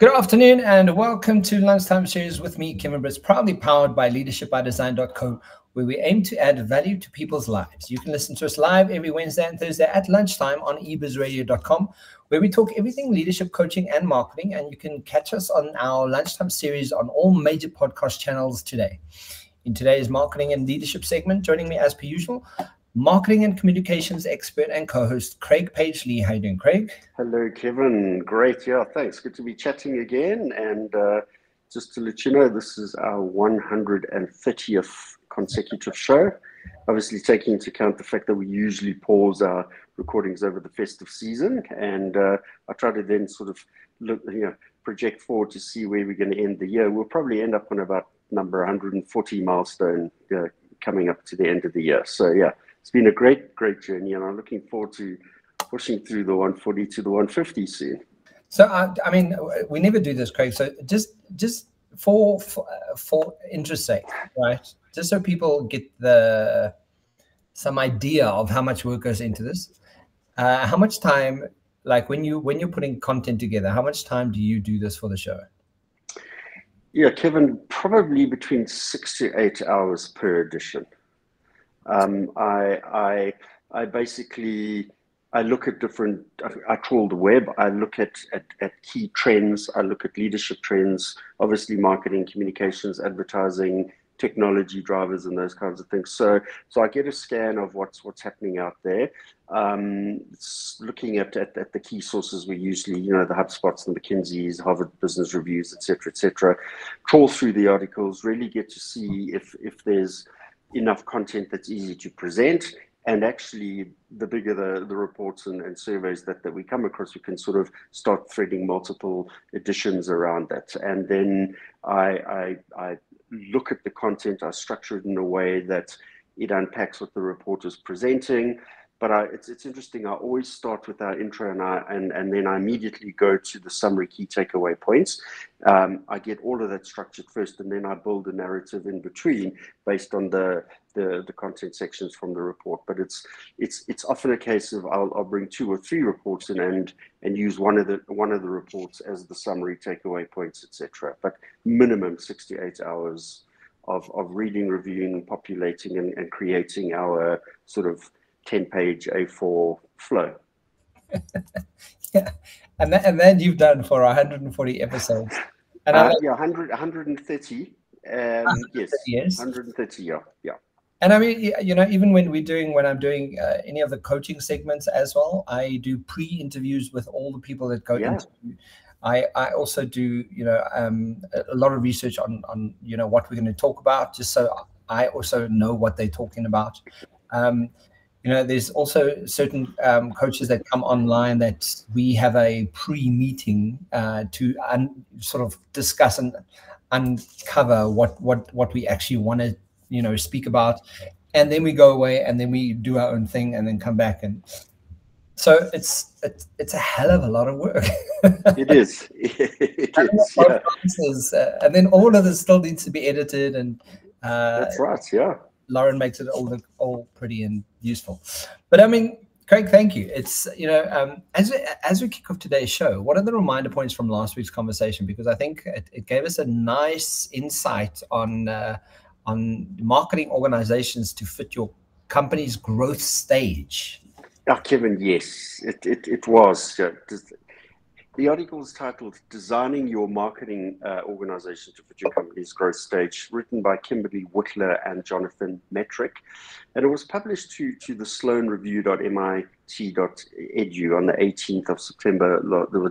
Good afternoon and welcome to Lunchtime Series with me, Kevin Britz, proudly powered by leadershipbydesign.co, where we aim to add value to people's lives. You can listen to us live every Wednesday and Thursday at lunchtime on ebizradio.com, where we talk everything leadership, coaching, and marketing. And you can catch us on our Lunchtime Series on all major podcast channels today. In today's marketing and leadership segment, joining me as per usual, marketing and communications expert and co-host Craig Page-Lee. How you doing, Craig? Hello, Kevin. Great. Yeah, thanks. Good to be chatting again. And just to let you know, this is our 130th consecutive show. Obviously, taking into account the fact that we usually pause our recordings over the festive season. And I try to then sort of look, project forward to see where we're going to end the year. We'll probably end up on about number 140 milestone coming up to the end of the year. So, yeah. It's been a great journey, and I'm looking forward to pushing through the 140 to the 150 soon. So, I mean, we never do this, Craig. So just for interest sake, right? Just so people get some idea of how much work goes into this. How much time, like when you're putting content together, how much time do you do this for the show? Yeah, Kevin, probably between 6 to 8 hours per edition. I basically look at different, I trawl the web, I look at key trends, I look at leadership trends, obviously marketing, communications, advertising, technology drivers, and those kinds of things. So I get a scan of what's happening out there. Looking at the key sources we usually, the HubSpots, the McKinseys, Harvard Business Reviews, et cetera, trawl through the articles, really get to see if there's enough content that's easy to present. And actually, the bigger the reports and surveys that we come across, we can sort of start threading multiple editions around that. And then I look at the content, I structure it in a way that it unpacks what the report is presenting. But it's interesting, I always start with our intro and then I immediately go to the summary key takeaway points. I get all of that structured first, and then I build a narrative in between based on the content sections from the report. But it's often a case of I'll bring 2 or 3 reports in and use one of the reports as the summary takeaway points, etc. But minimum 6 to 8 hours of reading, reviewing, populating, and creating our sort of 10-page A4 flow. Yeah, and then you've done for 140 episodes. And 130. Yes, 130. Yeah. And I mean, even when I'm doing any of the coaching segments as well, I do pre-interviews with all the people that go into. I also do a lot of research on what we're going to talk about, just so I also know what they're talking about. There's also certain coaches that come online that we have a pre-meeting to sort of discuss and uncover what we actually want to speak about, and then we go away and then we do our own thing and then come back. And so it's a hell of a lot of work. It is. It is. Yeah. And then all of this still needs to be edited, and that's right. Yeah. Lauren makes it all look all pretty and useful. But I mean, Craig, thank you. It's, as we kick off today's show, what are the reminder points from last week's conversation? Because I think it gave us a nice insight on marketing organizations to fit your company's growth stage. Oh, Kevin, yes, it was. The article is titled "Designing Your Marketing Organization to Fit Your Company's Growth Stage," written by Kimberly Whitler and Jonathan Metrick. And it was published to the sloanreview.mit.edu on the 18th of September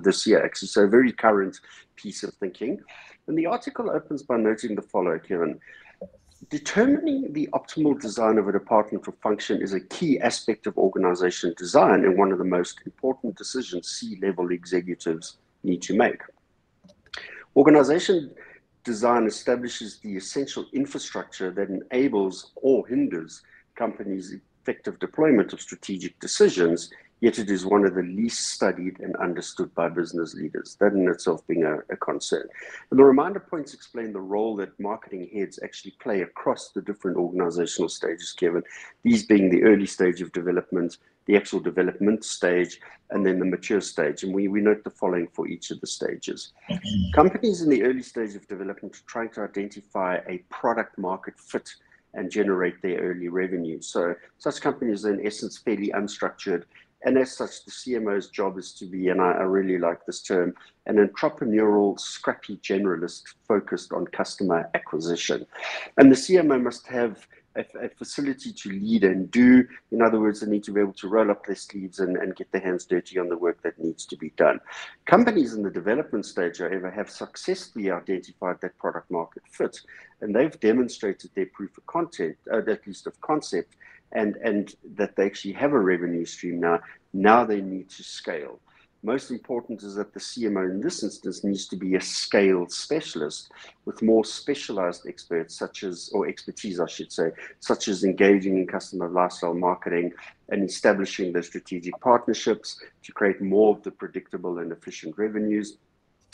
this year, actually. So a very current piece of thinking. And the article opens by noting the following, Kevin. Determining the optimal design of a department or function is a key aspect of organization design and one of the most important decisions C-level executives need to make. Organization design establishes the essential infrastructure that enables or hinders companies' effective deployment of strategic decisions yet it is one of the least studied and understood by business leaders. That in itself being a concern. And the reminder points explain the role that marketing heads actually play across the different organizational stages, Kevin, these being the early stage of development, the actual development stage, and then the mature stage. And we note the following for each of the stages. Companies in the early stage of development are trying to identify a product market fit and generate their early revenue. So such companies are in essence fairly unstructured. And as such, the CMO's job is to be, and I really like this term, an entrepreneurial, scrappy generalist focused on customer acquisition. And the CMO must have a facility to lead and do. In other words, they need to be able to roll up their sleeves and get their hands dirty on the work that needs to be done. Companies in the development stage, however, have successfully identified that product market fit, and they've demonstrated their proof of concept, at least of concept, and that they actually have a revenue stream now. Now they need to scale. Most important is that the CMO in this instance needs to be a scale specialist with more specialized experts or expertise, I should say, such as engaging in customer lifestyle marketing and establishing the strategic partnerships to create more of the predictable and efficient revenues.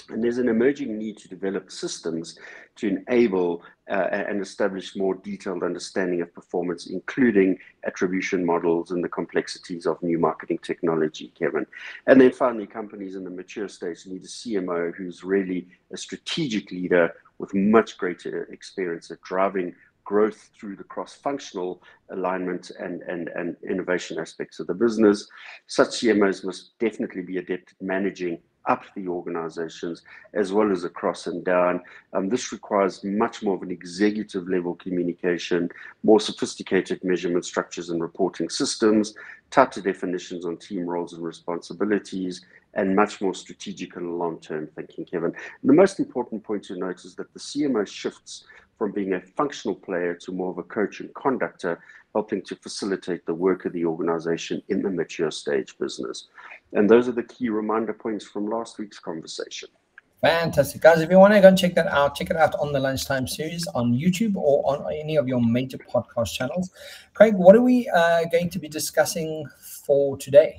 And there's an emerging need to develop systems to enable and establish more detailed understanding of performance, including attribution models and the complexities of new marketing technology, Kevin. And then finally, companies in the mature stage need a CMO who's really a strategic leader with much greater experience at driving growth through the cross-functional alignment and innovation aspects of the business. Such CMOs must definitely be adept at managing up the organizations as well as across and down. This requires much more of an executive level communication, more sophisticated measurement structures and reporting systems, tighter definitions on team roles and responsibilities, and much more strategic and long-term thinking, Kevin. And the most important point to note is that the CMO shifts from being a functional player to more of a coach and conductor, helping to facilitate the work of the organization in the mature stage business. And those are the key reminder points from last week's conversation. Fantastic. Guys, if you want to go and check that out, check it out on the Lunchtime series on YouTube or on any of your major podcast channels. Craig, what are we going to be discussing for today?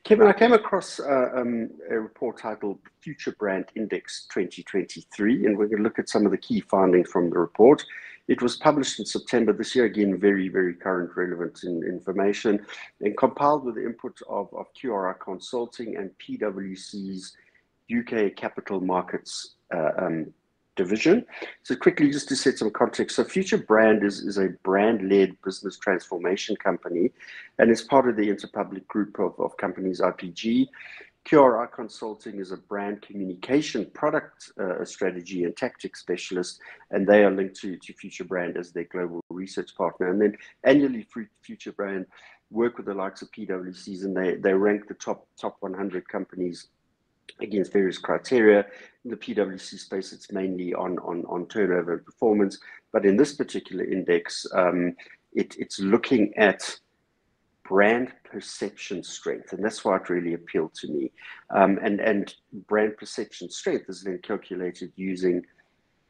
Kevin, I came across a report titled Future Brand Index 2023, and we're going to look at some of the key findings from the report. It was published in September this year, again, very, very current, relevant information, and compiled with the input of QRI Consulting and PwC's UK Capital Markets division. So quickly, just to set some context, so Future Brand is a brand-led business transformation company, and it's part of the Interpublic group of companies, IPG. QRI Consulting is a brand communication product strategy and tactics specialist, and they are linked to Future Brand as their global research partner. And then annually, Future Brand work with the likes of PwC's, and they rank the top 100 companies against various criteria. In the PwC space, it's mainly on turnover and performance, but in this particular index, it's looking at brand perception strength, and that's why it really appealed to me. And brand perception strength is then calculated using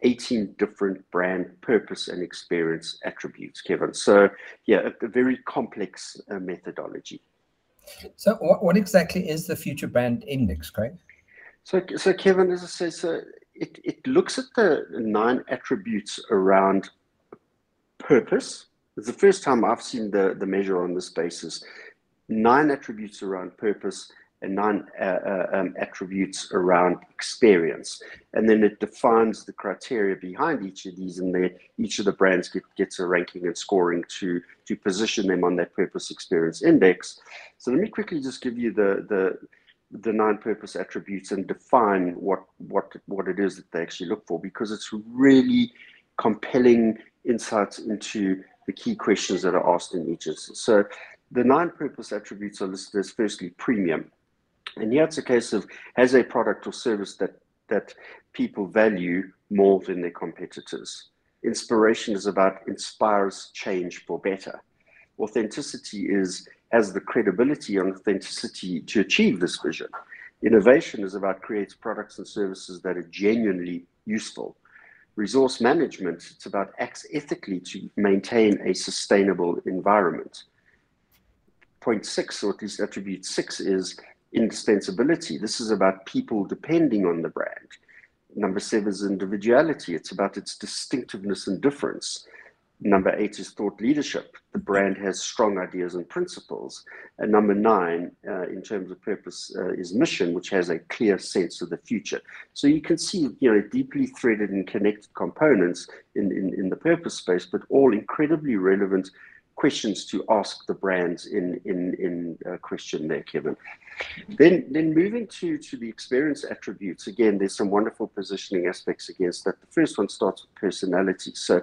18 different brand purpose and experience attributes, Kevin. So yeah, a very complex methodology. So what exactly is the Future Brand Index, Craig? So Kevin, as I say, so it looks at the 9 attributes around purpose. It's the first time I've seen the measure on this basis. 9 attributes around purpose and 9 attributes around experience. And then it defines the criteria behind each of these, and each of the brands gets a ranking and scoring to position them on that purpose experience index. So let me quickly just give you the 9 purpose attributes and define what it is that they actually look for, because it's really compelling insights into the key questions that are asked in each instance. So the 9 purpose attributes are listed as firstly premium. And here it's a case of, has a product or service that people value more than their competitors. Inspiration is about inspires change for better. Authenticity has the credibility and authenticity to achieve this vision. Innovation is about creating products and services that are genuinely useful. Resource management, it's about acts ethically to maintain a sustainable environment. point 6, or at least attribute 6, is indispensability. This is about people depending on the brand. Number 7 is individuality. It's about its distinctiveness and difference. Number 8 is thought leadership. The brand has strong ideas and principles. And number 9, in terms of purpose, is mission, which has a clear sense of the future. So you can see, deeply threaded and connected components in the purpose space, but all incredibly relevant questions to ask the brands in question there, Kevin. Then moving to the experience attributes, again, there's some wonderful positioning aspects against that. The first one starts with personality. So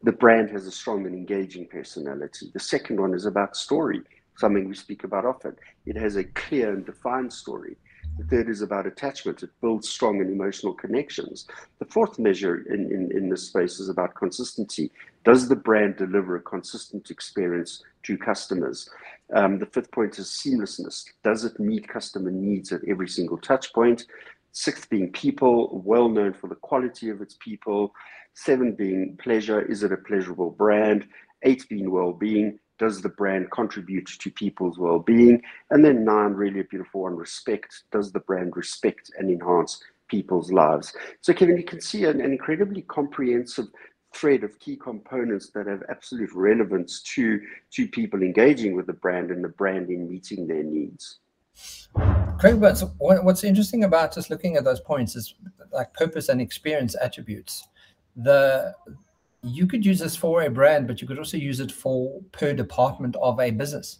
the brand has a strong and engaging personality. The second one is about story, something we speak about often. It has a clear and defined story. The third is about attachment. It builds strong and emotional connections. The fourth measure in this space is about consistency. Does the brand deliver a consistent experience to customers? The fifth point is seamlessness. Does it meet customer needs at every single touch point? Sixth being people, well known for the quality of its people. 7 being pleasure. Is it a pleasurable brand? 8 being well-being. Does the brand contribute to people's well-being? And then 9, really a beautiful one, respect. Does the brand respect and enhance people's lives? So Kevin, you can see an incredibly comprehensive thread of key components that have absolute relevance to people engaging with the brand and the brand in meeting their needs. Great. But what's interesting about just looking at those points is like purpose and experience attributes. You could use this for a brand, but you could also use it for per department of a business.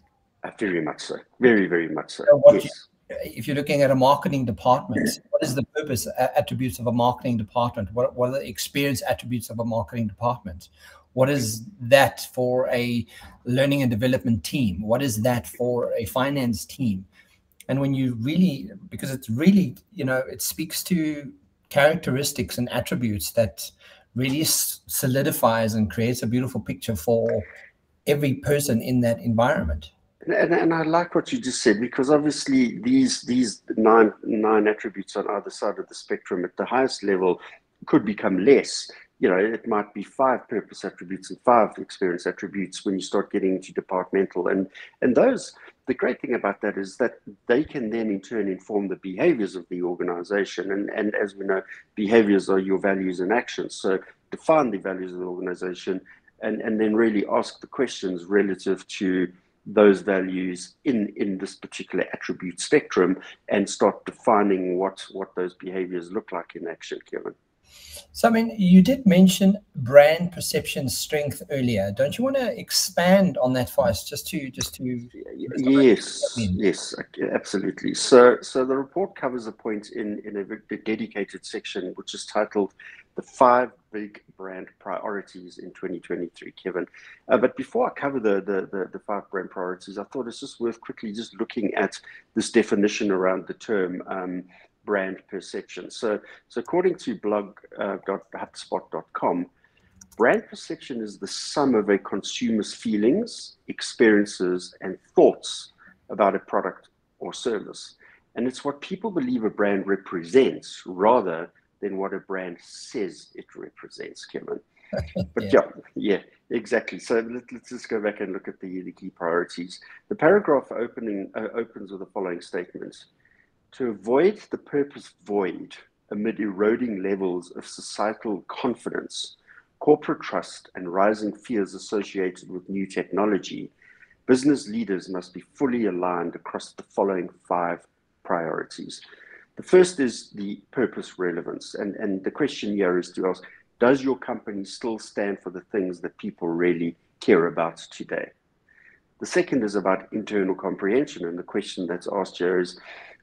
Very much so. Very, very much so. Yes. If you're looking at a marketing department, what is the purpose attributes of a marketing department? What are the experience attributes of a marketing department? What is that for a learning and development team? What is that for a finance team? And when you really, because it's really, it speaks to characteristics and attributes that really solidifies and creates a beautiful picture for every person in that environment. And I like what you just said, because obviously these nine attributes on either side of the spectrum at the highest level could become less. It might be 5 purpose attributes and 5 experience attributes when you start getting into departmental. And those, the great thing about that is that they can then in turn inform the behaviors of the organization. And as we know, behaviors are your values and actions. So define the values of the organization and then really ask the questions relative to those values in this particular attribute spectrum and start defining what those behaviors look like in action, Kevin. So, you did mention brand perception strength earlier. Don't you want to expand on that for us, just to Yes, absolutely. So the report covers a point in a dedicated section, which is titled "The 5 Big Brand Priorities in 2023." Kevin, but before I cover the 5 brand priorities, I thought it's just worth quickly just looking at this definition around the term brand perception. So according to blog.hubspot.com, brand perception is the sum of a consumer's feelings, experiences, and thoughts about a product or service. And it's what people believe a brand represents rather than what a brand says it represents, Kevin. But yeah, exactly. So let's just go back and look at the key priorities. The paragraph opens with the following statement: to avoid the purpose void amid eroding levels of societal confidence, corporate trust, and rising fears associated with new technology, business leaders must be fully aligned across the following 5 priorities. The first is the purpose relevance. And the question here is to ask, does your company still stand for the things that people really care about today? The second is about internal comprehension. And the question that's asked here is,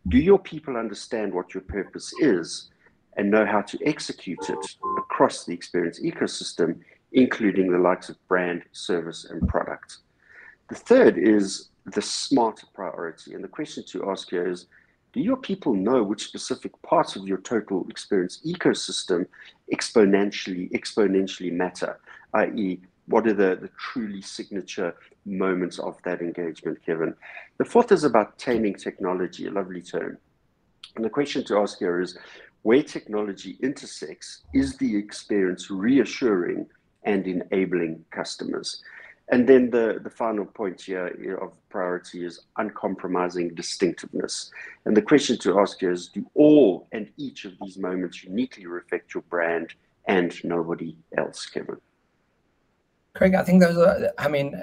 do your people understand what your purpose is and know how to execute it across the experience ecosystem, including the likes of brand, service, and product? The third is the smart priority. And the question to ask here is, do your people know which specific parts of your total experience ecosystem exponentially matter, i.e., what are the truly signature moments of that engagement, Kevin? The fourth is about taming technology, a lovely term. And the question to ask here is, where technology intersects, is the experience reassuring and enabling customers? And then the final point here of priority is uncompromising distinctiveness. And the question to ask you is, do all and each of these moments uniquely reflect your brand and nobody else, Kevin? Craig, I think those are, I mean,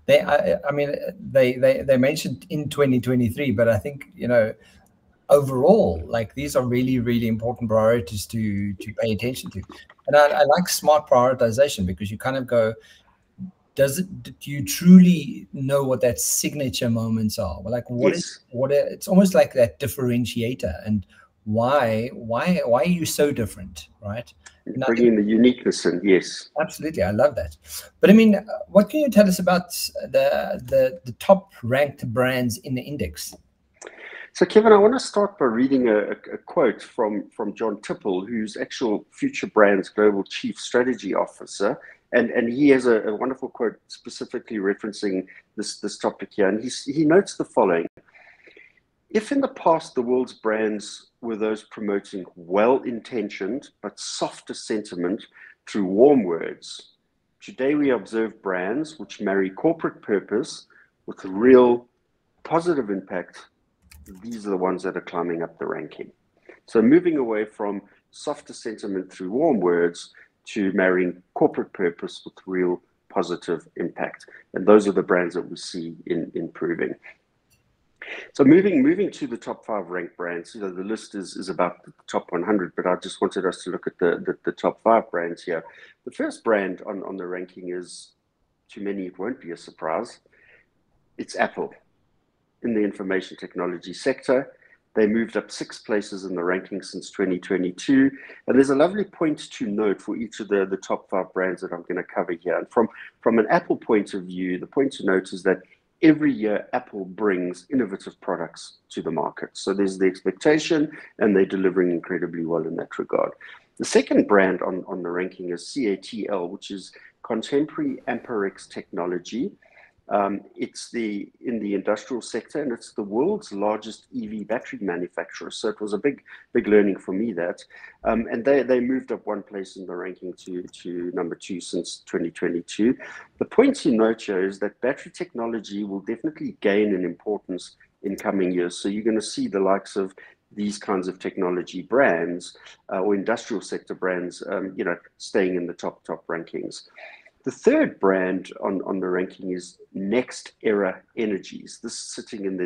they mentioned in 2023, but I think, you know, overall, like, these are really, really important priorities to pay attention to. And I like smart prioritization, because you kind of go, do you truly know what that signature moments are? Like, it's almost like that differentiator, and why are you so different, right? Bringing the uniqueness in, yes. Absolutely, I love that. But I mean, what can you tell us about the top ranked brands in the index? So, Kevin, I want to start by reading a quote from John Tipple, who's actual Future Brands Global Chief Strategy Officer. And he has a wonderful quote specifically referencing this topic here. And he notes the following: if in the past the world's brands were those promoting well-intentioned but softer sentiment through warm words, today we observe brands which marry corporate purpose with real positive impact. These are the ones that are climbing up the ranking. So moving away from softer sentiment through warm words to marrying corporate purpose with real positive impact. And those are the brands that we see improving. So moving to the top 5 ranked brands, you know, the list is about the top 100, but I just wanted us to look at the top 5 brands here. The first brand on the ranking is, to many it won't be a surprise, it's Apple. In the information technology sector, they moved up 6 places in the ranking since 2022. And there's a lovely point to note for each of the top 5 brands that I'm going to cover here. And from an Apple point of view, the point to note is that every year Apple brings innovative products to the market. So there's the expectation, and they're delivering incredibly well in that regard. The second brand on the ranking is CATL, which is Contemporary Amperex Technology. It's in the industrial sector, and it's the world's largest EV battery manufacturer. So it was a big learning for me that. And they moved up 1 place in the ranking to number 2 since 2022. The point to note here is that battery technology will definitely gain in importance in coming years. So you're going to see the likes of these kinds of technology brands or industrial sector brands, you know, staying in the top rankings. The third brand on the ranking is Next Era Energies. This is sitting in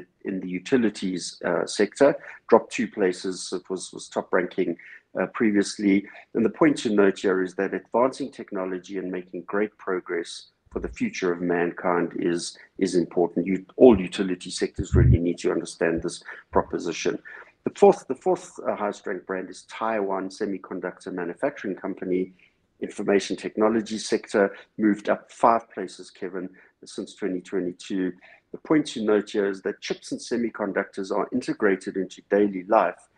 the utilities sector, dropped 2 places. It was top ranking previously. And the point to note here is that advancing technology and making great progress for the future of mankind is important. All utility sectors really need to understand this proposition. The fourth highest ranked brand is Taiwan Semiconductor Manufacturing Company. Information technology sector moved up 5 places, Kevin, since 2022. The point to note here is that chips and semiconductors are integrated into daily life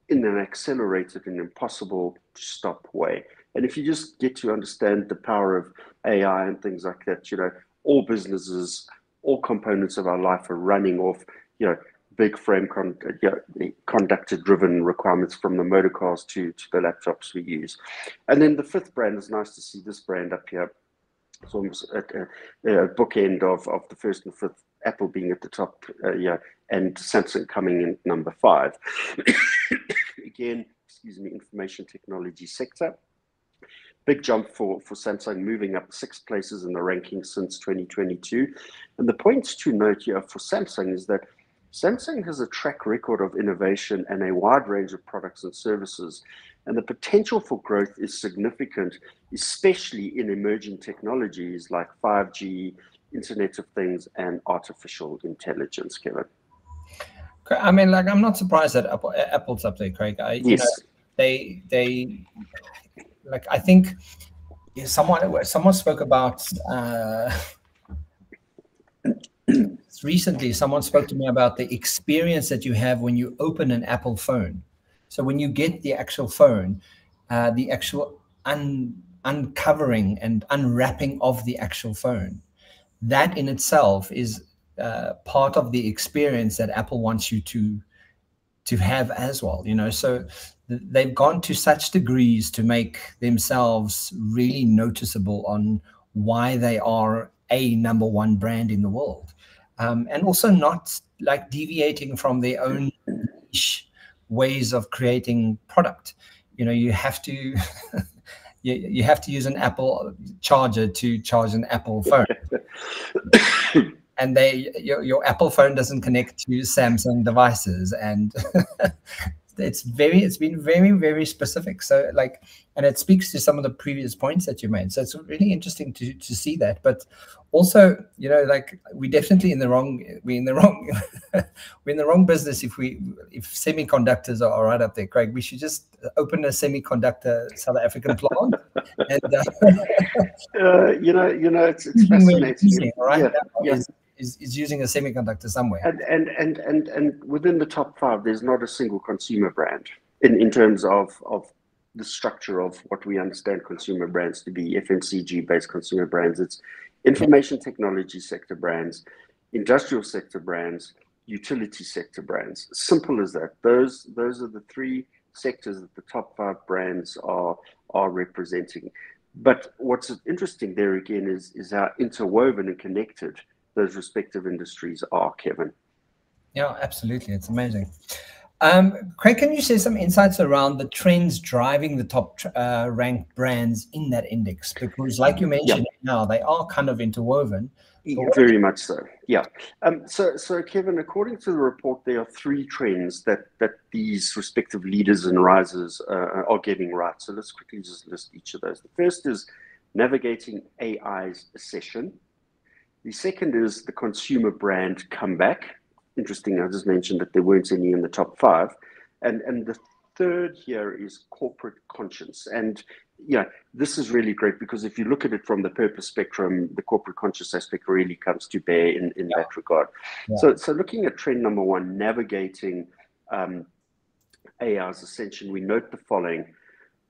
in an accelerated and impossible to stop way. And if you just get to understand the power of AI and things like that, you know, all businesses, all components of our life are running off, you know, big frame conductor-driven requirements, from the motor cars to the laptops we use. And then the 5th brand, is nice to see this brand up here. It's almost at a bookend of the 1st and 5th, Apple being at the top, and Samsung coming in number 5. Again, information technology sector. Big jump for Samsung, moving up 6 places in the ranking since 2022. And the point to note here for Samsung is that Samsung has a track record of innovation and a wide range of products and services, and the potential for growth is significant, especially in emerging technologies like 5G, Internet of Things, and artificial intelligence, Kevin. I mean, like, I'm not surprised that Apple's up there, Craig. Yes. You know, they like, I think someone spoke about recently, someone spoke to me about the experience that you have when you open an Apple phone. So when you get the actual phone, the actual uncovering and unwrapping of the actual phone, that in itself is part of the experience that Apple wants you to have as well. You know, so they've gone to such degrees to make themselves really noticeable on why they are a #1 brand in the world, and also not like deviating from their own niche ways of creating product. You know, you have to you have to use an Apple charger to charge an Apple phone. And your Apple phone doesn't connect to Samsung devices, and it's been very, very specific. So like, and it speaks to some of the previous points that you made. So it's really interesting to see that. But also, you know, like we're definitely in the wrong we're in the wrong business if semiconductors are right up there, Craig. We should just open a semiconductor South African plant. And it's fascinating. Right? Yeah. Is using a semiconductor somewhere. And within the top 5, there's not a single consumer brand in terms of the structure of what we understand consumer brands to be, FMCG-based consumer brands. It's information technology sector brands, industrial sector brands, utility sector brands. Simple as that. Those are the 3 sectors that the top 5 brands are representing. But what's interesting there again is how interwoven and connected those respective industries are, Kevin. Yeah, absolutely. It's amazing. Craig, can you share some insights around the trends driving the top ranked brands in that index? Because like you mentioned now, they are kind of interwoven. Very much so, yeah. So Kevin, according to the report, there are 3 trends that these respective leaders and risers are getting right. So let's quickly just list each of those. The first is navigating AI's accession. The second is the consumer brand comeback. Interesting, I just mentioned that there weren't any in the top 5. And the third here is corporate conscience. And yeah, this is really great because if you look at it from the purpose spectrum, the corporate conscious aspect really comes to bear in that regard. Yeah. So looking at trend number 1, navigating AI's ascension, we note the following.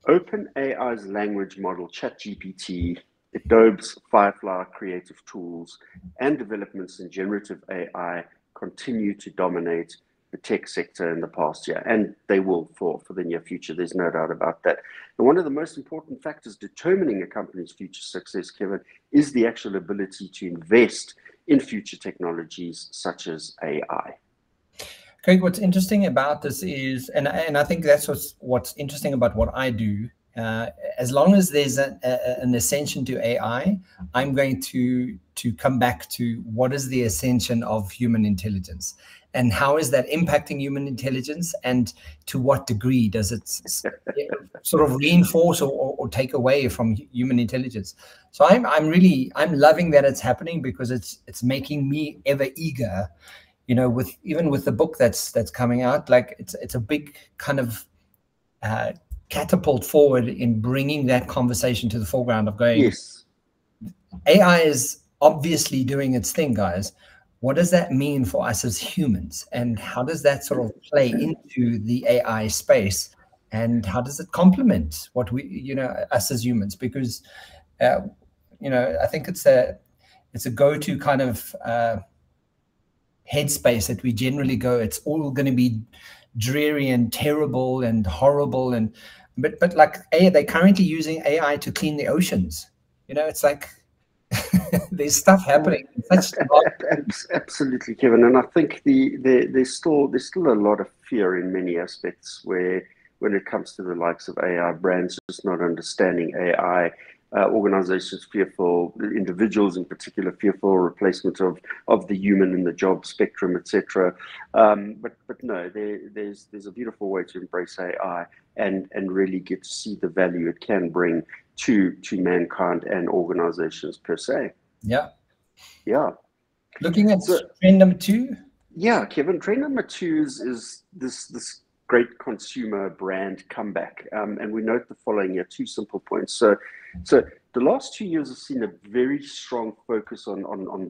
OpenAI's language model, ChatGPT, Adobe's Firefly creative tools, and developments in generative AI continue to dominate the tech sector in the past year, and they will for the near future. There's no doubt about that. And one of the most important factors determining a company's future success, Kevin, is the actual ability to invest in future technologies such as AI. Craig, what's interesting about this is, and I think that's what's interesting about what I do. As long as there's an ascension to AI, I'm going to come back to what is the ascension of human intelligence and how is that impacting human intelligence, and to what degree does it sort of reinforce or take away from human intelligence. So I'm loving that it's happening, because it's making me ever eager, you know, even with the book that's coming out. Like it's a big kind of catapult forward in bringing that conversation to the foreground of going, yes, AI is obviously doing its thing, guys. What does that mean for us as humans? And how does that sort of play into the AI space? And how does it complement what we, you know, us as humans? Because, you know, I think it's a go-to kind of headspace that we generally go, it's all going to be dreary and terrible and horrible, and but like they're currently using AI to clean the oceans. You know, it's like there's stuff happening. Absolutely, Kevin. And I think there's still a lot of fear in many aspects when it comes to the likes of AI brands just not understanding AI. Organizations fearful, individuals in particular fearful replacement of the human in the job spectrum, etc. But no, there's a beautiful way to embrace AI and really get to see the value it can bring to mankind and organizations per se. Yeah. Looking at trend number 2. Yeah, Kevin. Trend number 2 is this great consumer brand comeback, and we note the following here: 2 simple points. So the last 2 years have seen a very strong focus on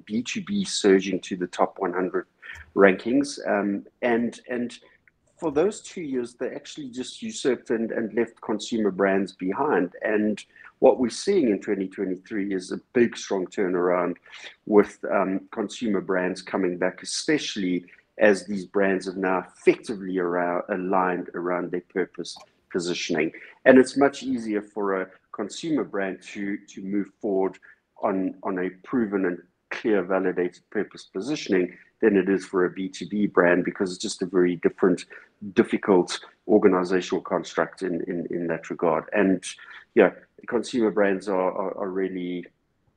B2B surging to the top 100 rankings, and for those 2 years, they actually just usurped and left consumer brands behind. And what we're seeing in 2023 is a big, strong turnaround with consumer brands coming back, especially as these brands have now effectively aligned around their purpose positioning. And it's much easier for a consumer brand to move forward on a proven and clear, validated purpose positioning than it is for a B2B brand, because it's just a very different, difficult organizational construct in that regard. And yeah, consumer brands are really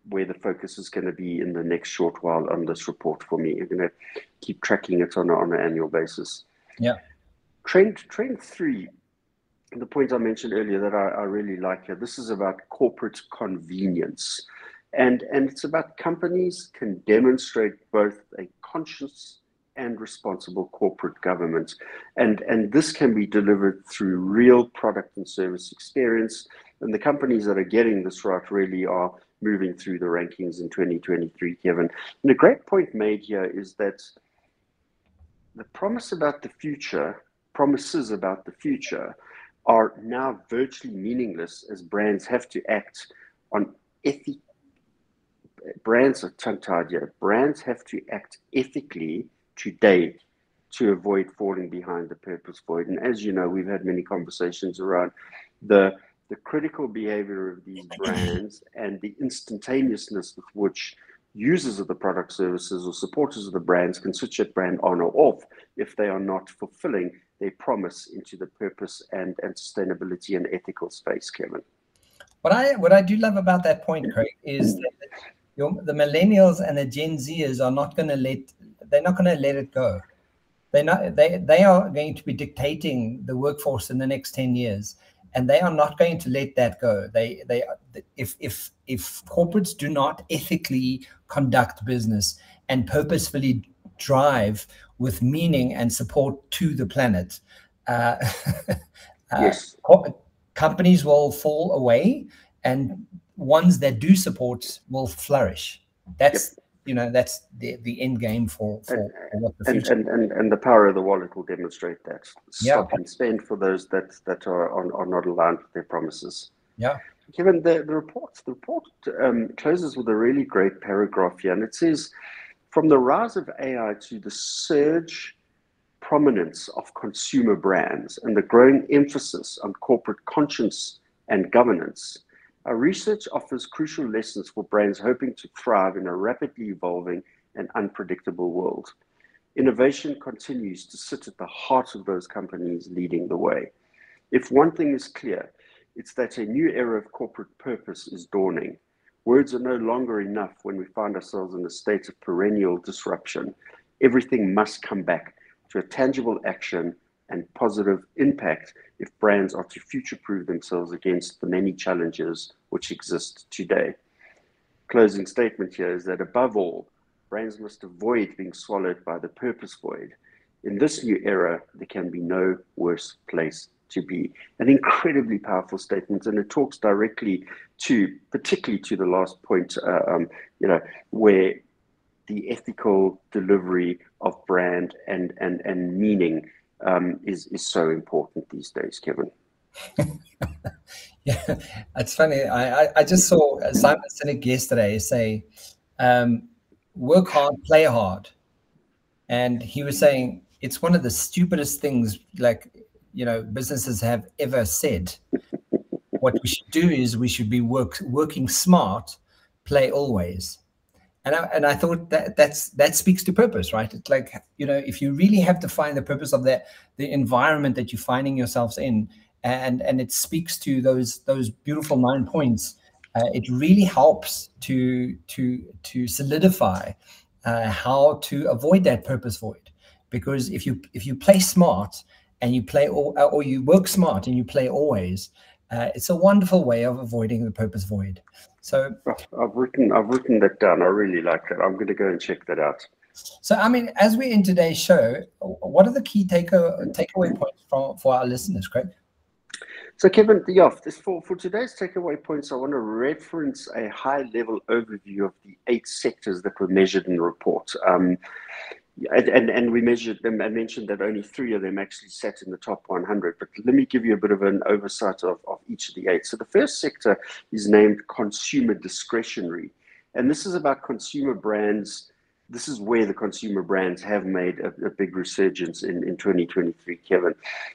where the focus is going to be in the next short while on this report for me. I'm going to keep tracking it on an annual basis. Yeah. Trend 3, the point I mentioned earlier that I really like here, this is about corporate convenience. And it's about companies can demonstrate both a conscious and responsible corporate government. And this can be delivered through real product and service experience. And the companies that are getting this right really are moving through the rankings in 2023, Kevin. And a great point made here is that the promises about the future are now virtually meaningless, as brands have to act on brands are tongue-tied here. Brands have to act ethically today to avoid falling behind the purpose void. And as you know, we've had many conversations around the critical behavior of these brands and the instantaneousness with which users of the product, services, or supporters of the brands can switch that brand on or off if they are not fulfilling their promise into the purpose and sustainability and ethical space, Kevin. What I do love about that point, Craig, is that the millennials and the Gen Zers are not going to let it go. They are going to be dictating the workforce in the next 10 years, and they are not going to let that go. If corporates do not ethically conduct business and purposefully drive with meaning and support to the planet, yes, companies will fall away, and ones that do support will flourish. That's that's the end game for what the future. And the power of the wallet will demonstrate that. Stop and spend for those that are not aligned with their promises. Yeah. Kevin, the report closes with a really great paragraph here, and it says, from the rise of AI to the surge prominence of consumer brands and the growing emphasis on corporate conscience and governance, our research offers crucial lessons for brands hoping to thrive in a rapidly evolving and unpredictable world. Innovation continues to sit at the heart of those companies leading the way. If one thing is clear, it's that a new era of corporate purpose is dawning. Words are no longer enough when we find ourselves in a state of perennial disruption. Everything must come back to a tangible action and positive impact if brands are to future-proof themselves against the many challenges which exist today. Closing statement here is that above all, brands must avoid being swallowed by the purpose void. In this new era, there can be no worse place to be. An incredibly powerful statement, and it talks directly to, particularly to the last point, where the ethical delivery of brand and meaning is so important these days, Kevin. Yeah, it's funny. I just saw Simon Sinek yesterday say, work hard, play hard. And he was saying it's one of the stupidest things businesses have ever said. What we should do is we should be working smart, play always. And I thought that speaks to purpose, right? It's like, if you really have to find the purpose of the environment that you're finding yourselves in, and it speaks to those beautiful 9 points, it really helps to solidify how to avoid that purpose void. Because if you play smart and you play or you work smart and you play always, it's a wonderful way of avoiding the purpose void. So I've written that down. I really like that. I'm going to go and check that out. So, I mean, as we're in today's show, what are the key takeaway points for our listeners, Craig? So, Kevin, for today's takeaway points, I want to reference a high-level overview of the 8 sectors that were measured in the report. And we measured them and mentioned that only 3 of them actually sat in the top 100. But let me give you a bit of an oversight of each of the 8. So the first sector is named consumer discretionary. And this is about consumer brands. This is where the consumer brands have made a big resurgence in 2023, Kevin.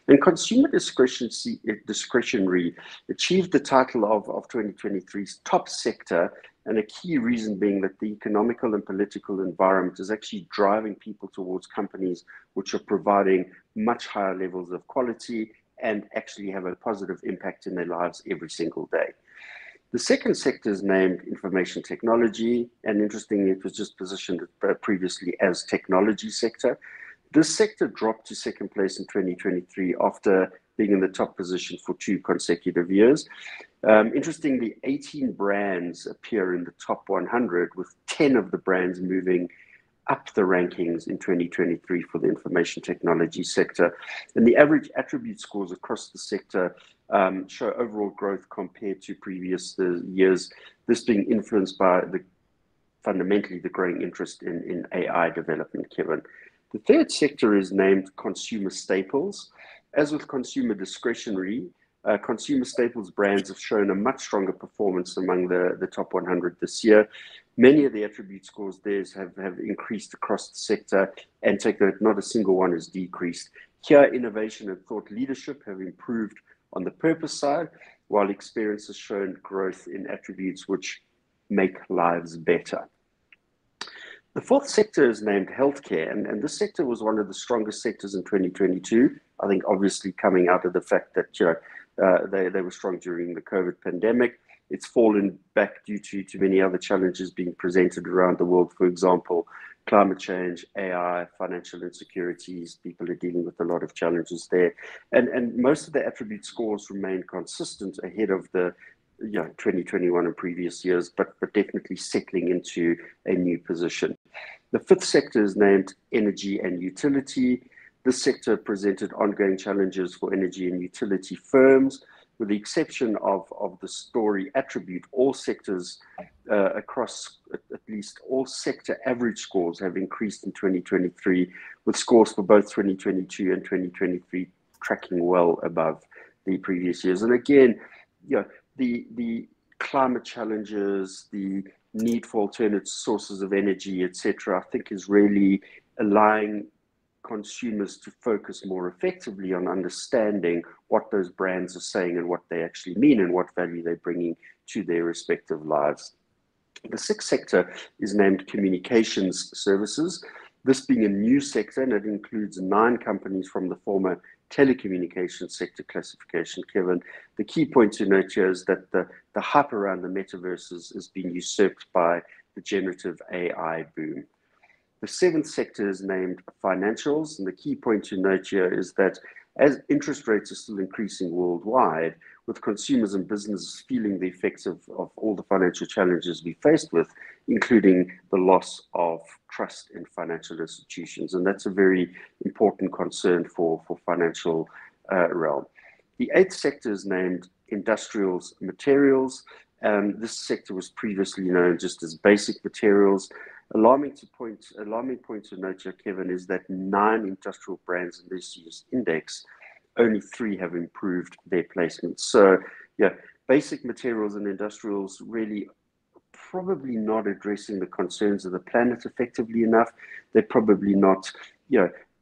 And consumer discretionary achieved the title of 2023's top sector And a key reason being that the economical and political environment is actually driving people towards companies which are providing much higher levels of quality and actually have a positive impact in their lives every single day. The second sector is named information technology, and interestingly, it was just positioned previously as technology sector. This sector dropped to second place in 2023 after being in the top position for 2 consecutive years. Interestingly, 18 brands appear in the top 100, with 10 of the brands moving up the rankings in 2023 for the information technology sector. And the average attribute scores across the sector show overall growth compared to previous years, this being influenced by fundamentally the growing interest in AI development, Kevin. The third sector is named consumer staples. As with consumer discretionary, consumer staples brands have shown a much stronger performance among the top 100 this year. Many of the attribute scores there have increased across the sector, and take note, not a single one has decreased. Here, innovation and thought leadership have improved on the purpose side, while experience has shown growth in attributes which make lives better. The fourth sector is named healthcare, and this sector was one of the strongest sectors in 2022. I think obviously coming out of the fact that they were strong during the COVID pandemic. It's fallen back due to many other challenges being presented around the world. For example, climate change, AI, financial insecurities. People are dealing with a lot of challenges there. And most of the attribute scores remain consistent ahead of the 2021 and previous years, but definitely settling into a new position. The fifth sector is named energy and utility. This sector presented ongoing challenges for energy and utility firms. With the exception of the story attribute, all sectors across at least all sector average scores have increased in 2023, with scores for both 2022 and 2023 tracking well above the previous years. And again, the climate challenges, the need for alternate sources of energy, etc., I think is really allowing consumers to focus more effectively on understanding what those brands are saying and what they actually mean and what value they're bringing to their respective lives. The sixth sector is named communications services. This being a new sector, and it includes 9 companies from the former telecommunications sector classification, Kevin. The key point to note here is that the hype around the metaverse has been usurped by the generative AI boom. The seventh sector is named financials, and the key point to note here is that as interest rates are still increasing worldwide, with consumers and businesses feeling the effects of all the financial challenges we faced with, including the loss of trust in financial institutions. And that's a very important concern for financial realm. The eighth sector is named industrials materials. This sector was previously known just as basic materials. Alarming point to note here, Kevin, is that 9 industrial brands in this year's index, only 3 have improved their placements. So, basic materials and industrials really probably not addressing the concerns of the planet effectively enough. They're probably not,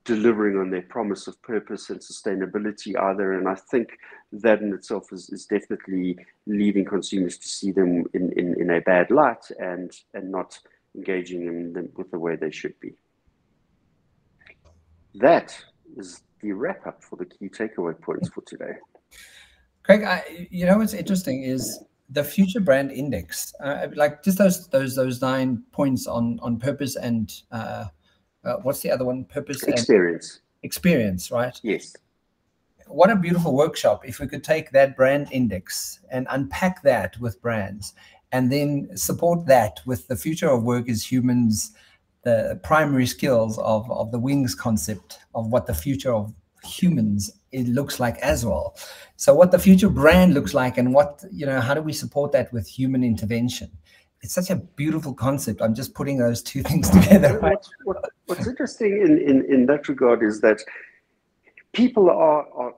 delivering on their promise of purpose and sustainability either. And I think that in itself is definitely leaving consumers to see them in a bad light and not engaging in them with the way they should be. That is the wrap up for the key takeaway points for today. Craig, what's interesting is the Future Brand Index, like just those 9 points on purpose and what's the other one? Purpose experience. And experience, right? Yes. What a beautiful workshop if we could take that brand index and unpack that with brands, and then support that with the future of work as humans, the primary skills of the wings concept of what the future of humans it looks like as well. So what the future brand looks like, and what, how do we support that with human intervention? It's such a beautiful concept. I'm just putting those 2 things together. Right? What's interesting in that regard is that people are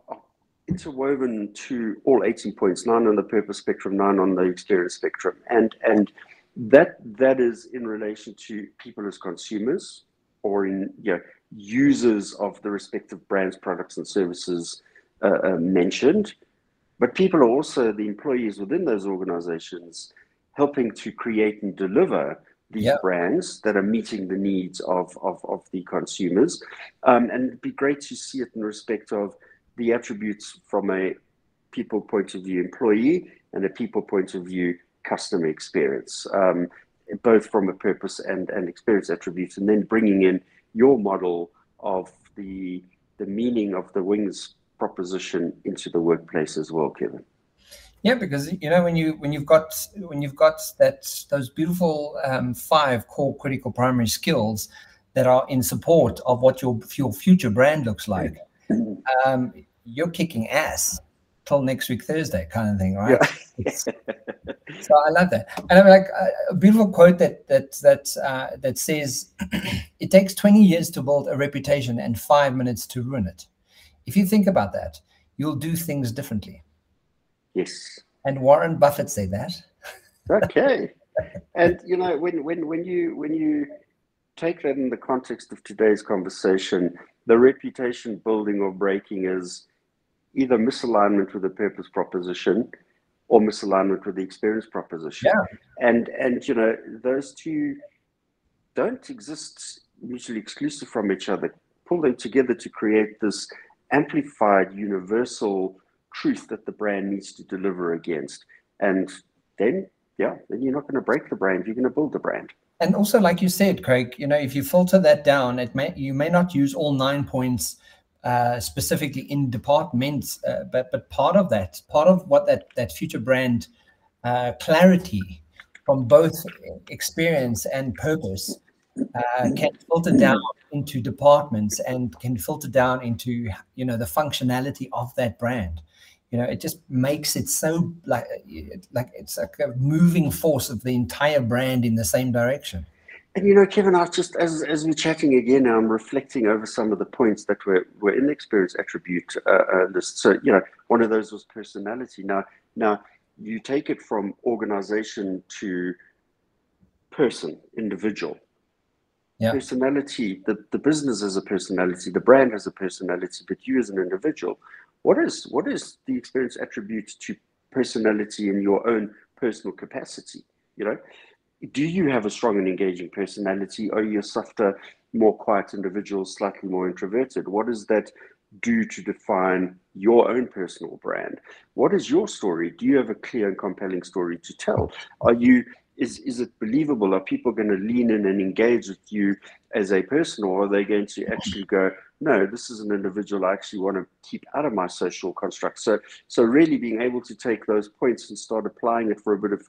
interwoven to all 18 points, 9 on the purpose spectrum, 9 on the experience spectrum. And that is in relation to people as consumers or in users of the respective brands, products and services mentioned. But people are also the employees within those organizations helping to create and deliver these brands that are meeting the needs of the consumers. And it'd be great to see it in respect of the attributes from a people point of view employee and a people point of view customer experience, both from a purpose and experience attributes, and then bringing in your model of the meaning of the Wings proposition into the workplace as well, Kevin. Yeah, because when you've got those beautiful 5 core critical primary skills that are in support of what your future brand looks like, you're kicking ass till next week Thursday, kind of thing, right? Yeah. So I love that, and I'm like a beautiful quote that says, "It takes 20 years to build a reputation and 5 minutes to ruin it." If you think about that, you'll do things differently. Yes. And Warren Buffett said that. Okay. And when you take that in the context of today's conversation, the reputation building or breaking is either misalignment with the purpose proposition or misalignment with the experience proposition. Yeah. And those two don't exist mutually exclusive from each other. Pull them together to create this amplified universal truth that the brand needs to deliver against. And then you're not going to break the brand, you're going to build the brand. And also, like you said, Craig, if you filter that down, you may not use all 9 points specifically in departments, but part of what that future brand clarity from both experience and purpose can filter down into departments and can filter down into the functionality of that brand. It just makes it so like it's like a moving force of the entire brand in the same direction. And Kevin, I just as we're chatting again, I'm reflecting over some of the points that were in the experience attribute list. So one of those was personality. Now you take it from organization to person, individual. Yeah. Personality. The business has a personality. The brand has a personality. But you as an individual, what is the experience attribute to personality in your own personal capacity? Do you have a strong and engaging personality? Are you a softer, more quiet individual, slightly more introverted? What does that do to define your own personal brand? What is your story? Do you have a clear and compelling story to tell? Is it believable? Are people going to lean in and engage with you as a person, or are they going to actually go, no, this is an individual I actually want to keep out of my social construct? So really being able to take those points and start applying it for a bit of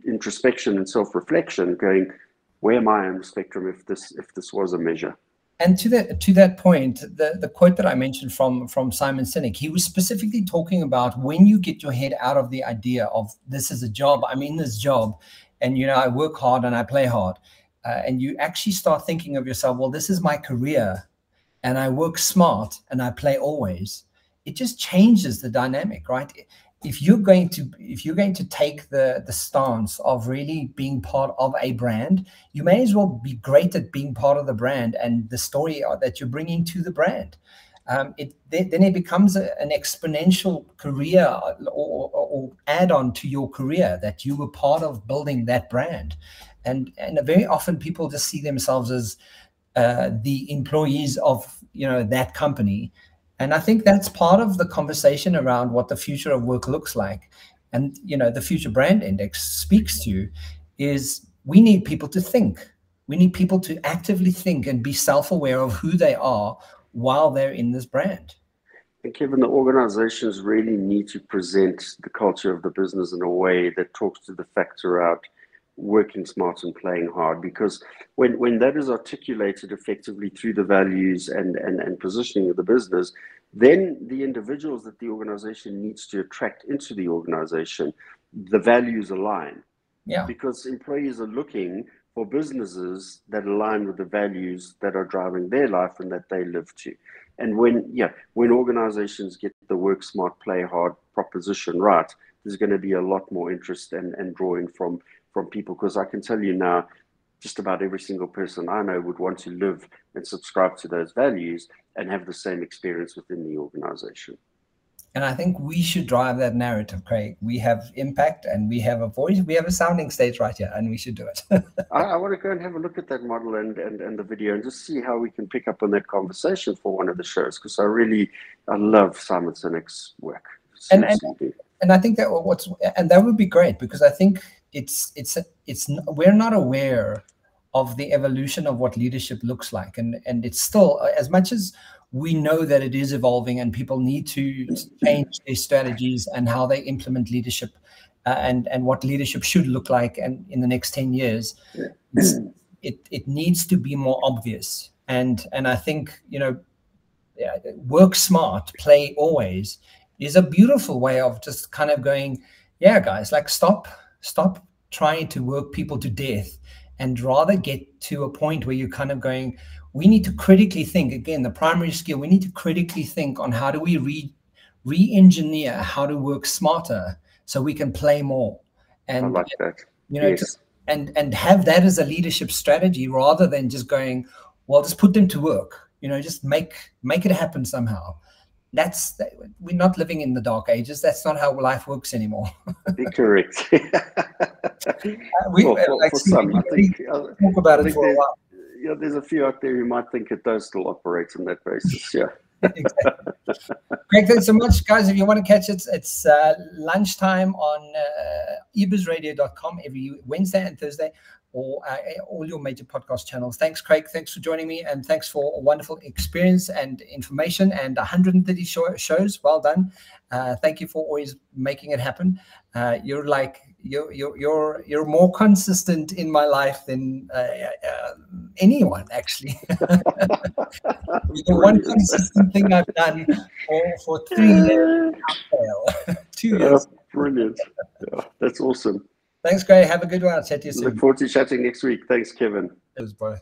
introspection and self-reflection, going, where am I on the spectrum if this was a measure? And to that point, the quote that I mentioned from Simon Sinek, he was specifically talking about when you get your head out of the idea of this is a job, I'm in this job, and I work hard and I play hard, and you actually start thinking of yourself, well, this is my career, and I work smart and I play always. It just changes the dynamic, right? If you're going to take the stance of really being part of a brand, you may as well be great at being part of the brand and the story that you're bringing to the brand. Then it becomes an exponential career or add-on to your career that you were part of building that brand. And very often people just see themselves as the employees of that company. And I think that's part of the conversation around what the future of work looks like. And, the Future Brand Index speaks to is we need people to think. We need people to actively think and be self-aware of who they are while they're in this brand. And Kevin, the organizations really need to present the culture of the business in a way that talks to the facts around working smart and playing hard, because when that is articulated effectively through the values and positioning of the business, then the individuals that the organization needs to attract into the organization, the values align. Yeah. Because employees are looking for businesses that align with the values that are driving their life and that they live to. And when organizations get the work smart, play hard proposition right, there's going to be a lot more interest and drawing from people, because I can tell you now, just about every single person I know would want to live and subscribe to those values and have the same experience within the organization. And I think we should drive that narrative, Craig. We have impact and we have a voice. We have a sounding stage right here, and we should do it. I want to go and have a look at that model and the video and just see how we can pick up on that conversation for one of the shows, because I love Simon Sinek's work. And I think that that would be great, because I think we're not aware of the evolution of what leadership looks like, and it's still, as much as we know that it is evolving and people need to change their strategies and how they implement leadership, and what leadership should look like and in the next 10 years, it needs to be more obvious. And I think, work smart, play always is a beautiful way of just kind of going, yeah, guys, like stop trying to work people to death, and rather get to a point where you're kind of going, we need to critically think. Again, the primary skill, we need to critically think on how do we re-engineer how to work smarter so we can play more. And I like that. Yes. and have that as a leadership strategy, rather than just going, well, just put them to work, just make it happen somehow. We're not living in the dark ages. That's not how life works anymore. Correct. For some, I think, talk about it for a while. Yeah, there's a few out there who might think it does still operate on that basis. Yeah. Exactly. Greg, thanks so much, guys. If you want to catch it, it's lunchtime on ebizradio.com every Wednesday and Thursday, or all your major podcast channels. Thanks, Craig. Thanks for joining me, and thanks for a wonderful experience and information, and 130 shows. Well done. Thank you for always making it happen. You're more consistent in my life than anyone, actually. The one consistent thing I've done for 3 years. 2 years. Brilliant. Yeah, that's awesome. Thanks, Gray. Have a good one. I'll chat to you soon. Look forward to chatting next week. Thanks, Kevin. Bye.